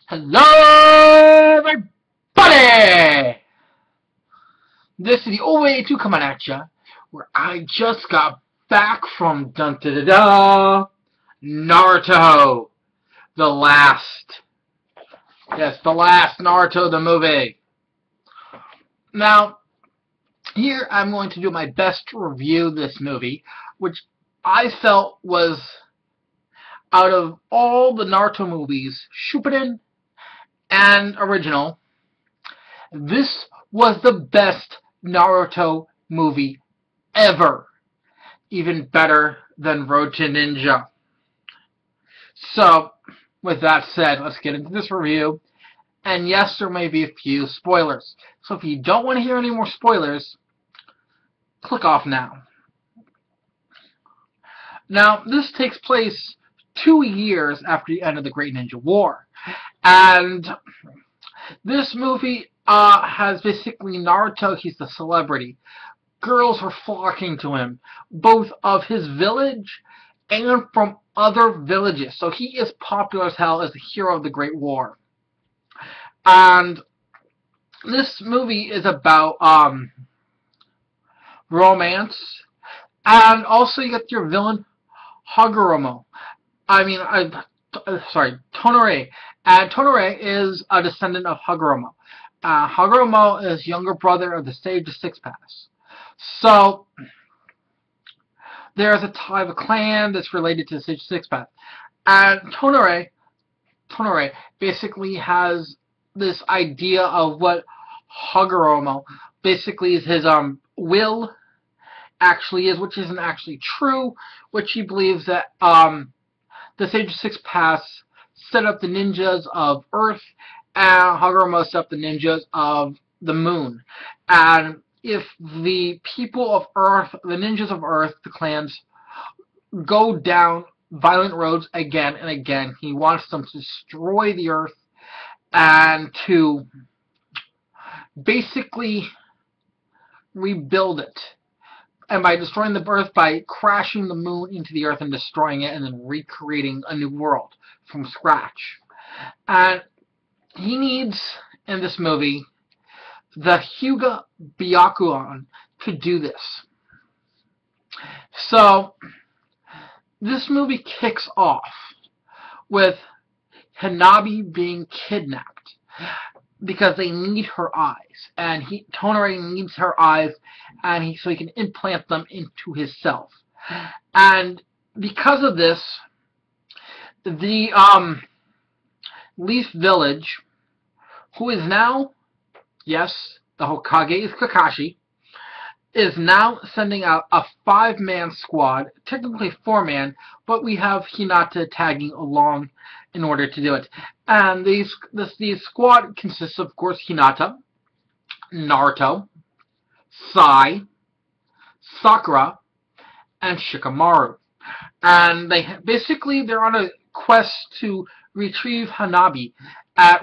Hello, everybody! This is the OA2 coming at ya, where I just got back from Naruto, the last. Yes, the last Naruto the movie. Now, here I'm going to do my best to review this movie, which I felt was, out of all the Naruto movies, Shippuden and original, this was the best Naruto movie ever. Even better than Road to Ninja. So, with that said, let's get into this review. And yes, there may be a few spoilers. So if you don't want to hear any more spoilers, click off now. Now, this takes place 2 years after the end of the Great Ninja War. And this movie has basically Naruto, he's the celebrity. Girls are flocking to him, both of his village and from other villages. So he is popular as hell as the hero of the Great War. And this movie is about romance. And also you get your villain, Tonore. And Tonore is a descendant of Hagoromo. Hagoromo is younger brother of the Sage of Six Paths. So, there's a tie of a clan that's related to the Sage of Six Paths. And Tonore basically has this idea of what Hagoromo basically is his will actually is, which isn't actually true, which he believes that the Sage of Six Paths set up the ninjas of Earth, and Hagoromo set up the ninjas of the Moon. And if the people of Earth, the ninjas of Earth, the clans, go down violent roads again and again, he wants them to destroy the Earth and to basically rebuild it. And by destroying the Earth, by crashing the Moon into the Earth and destroying it, and then recreating a new world from scratch. And he needs, in this movie, the Hyuga Byakugan to do this. So, this movie kicks off with Hanabi being kidnapped because they need her eyes, and Tonore needs her eyes, and so he can implant them into his self. And because of this, the Leaf Village, who is now, yes, the Hokage is Kakashi, is now sending out a 5-man squad, technically 4-man, but we have Hinata tagging along in order to do it. And the squad consists of course, Hinata, Naruto, Sai, Sakura, and Shikamaru. And they're on a quest to retrieve Hanabi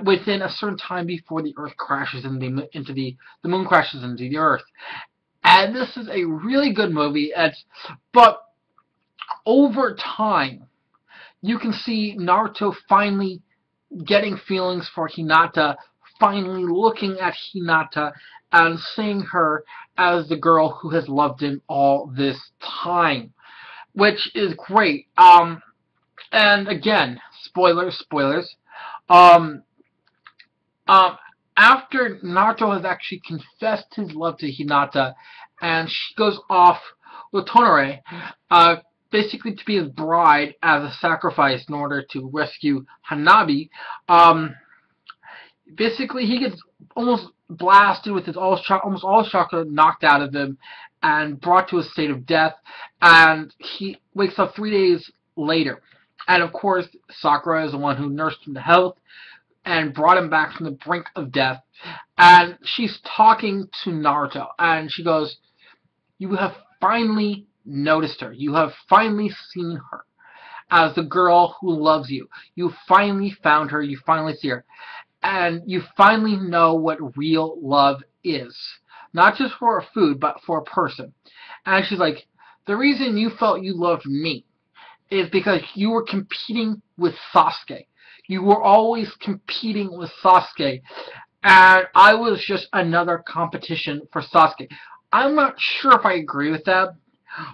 within a certain time before the Earth crashes into the Moon crashes into the Earth. And this is a really good movie. But over time, you can see Naruto finally getting feelings for Hinata, finally looking at Hinata and seeing her as the girl who has loved him all this time, which is great. And again, spoilers. After Naruto has actually confessed his love to Hinata, and she goes off with Tonore, basically to be his bride as a sacrifice in order to rescue Hanabi, basically he gets almost blasted with almost all chakra knocked out of him and brought to a state of death, and he wakes up 3 days later. And of course, Sakura is the one who nursed him to health and brought him back from the brink of death. And she's talking to Naruto, and she goes, "You have finally noticed her. You have finally seen her as the girl who loves you. You finally found her. You finally see her. And you finally know what real love is. Not just for a food, but for a person." And she's like, "The reason you felt you loved me is because you were competing with Sasuke. You were always competing with Sasuke, and I was just another competition for Sasuke. I'm not sure if I agree with that,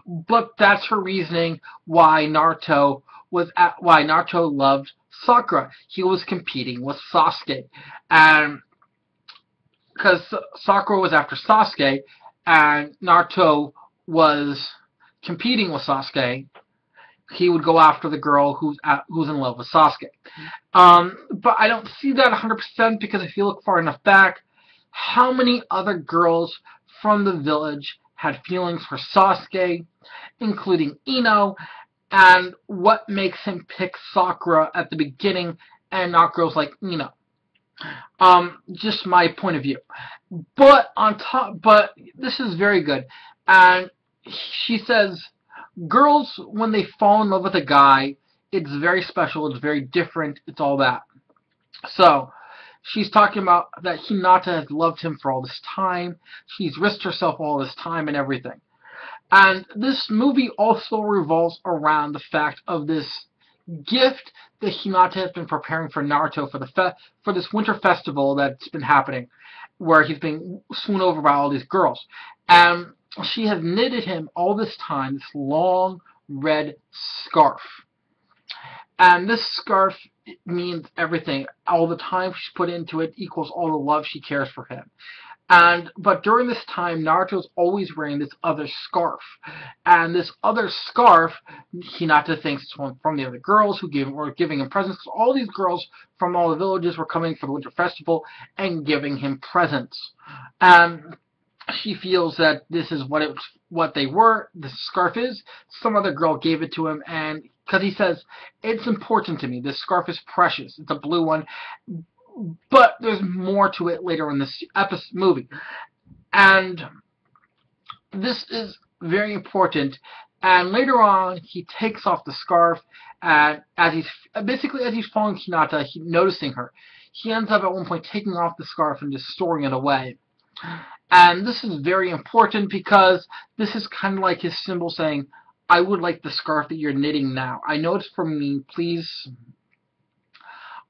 but that's her reasoning why Naruto loved Sakura. He was competing with Sasuke, and because Sakura was after Sasuke, and Naruto was competing with Sasuke, he would go after the girl who's in love with Sasuke. But I don't see that 100% because if you look far enough back, how many other girls from the village had feelings for Sasuke, including Ino, and what makes him pick Sakura at the beginning and not girls like Ino? Just my point of view. But this is very good. And she says, girls, when they fall in love with a guy, it's very special, it's very different, it's all that. So, she's talking about that Hinata has loved him for all this time. She's risked herself all this time and everything. And this movie also revolves around the fact of this gift that Hinata has been preparing for Naruto for this winter festival that's been happening, where he's being swooned over by all these girls. And she has knitted him all this time this long red scarf. And this scarf means everything. All the time she's put into it equals all the love she cares for him. But during this time, Naruto's always wearing this other scarf. And this other scarf, Hinata thinks it's from the other girls who were giving him presents. So all these girls from all the villages were coming for the winter festival and giving him presents. And she feels that this is what they were. The scarf is. Some other girl gave it to him, and because he says, it's important to me. This scarf is precious. It's a blue one. But there's more to it later in this movie. And this is very important. And later on, he takes off the scarf, and as he's following Hinata, noticing her, he ends up at one point taking off the scarf and just storing it away. And this is very important because this is kind of like his symbol saying, I would like the scarf that you're knitting now. I know it's from me, please.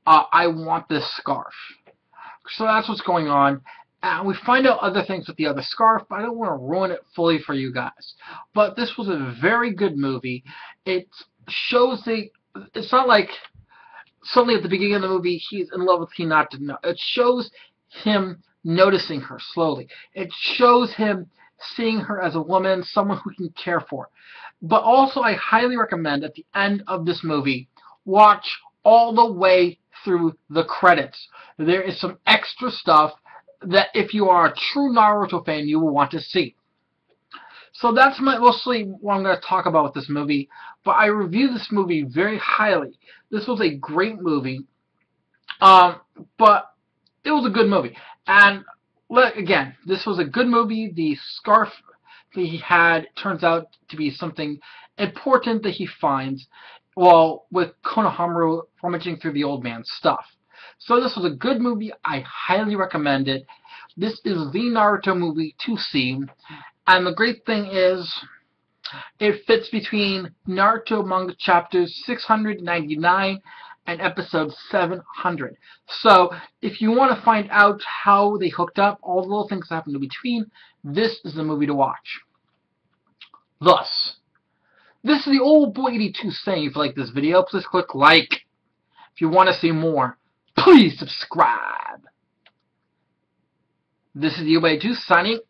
I want this scarf. So that's what's going on. And we find out other things with the other scarf, but I don't want to ruin it fully for you guys. But this was a very good movie. It shows it's not like suddenly at the beginning of the movie he's in love with Hinata. No, it shows him noticing her slowly. It shows him seeing her as a woman, someone who he can care for. But also I highly recommend at the end of this movie, watch all the way through the credits. There is some extra stuff that if you are a true Naruto fan, you will want to see. So that's mostly what I'm going to talk about with this movie. But I review this movie very highly. This was a great movie. But it was a good movie. And again, this was a good movie. The scarf that he had turns out to be something important that he finds with Konohamaru rummaging through the old man's stuff. So this was a good movie. I highly recommend it. This is the Naruto movie to see. And the great thing is, it fits between Naruto manga chapters 699 and episode 700. So, if you want to find out how they hooked up, all the little things that happened in between, this is the movie to watch. Thus, this is the old boy 82 saying, if you like this video, please click like. If you want to see more, please subscribe. This is the old boy 82 signing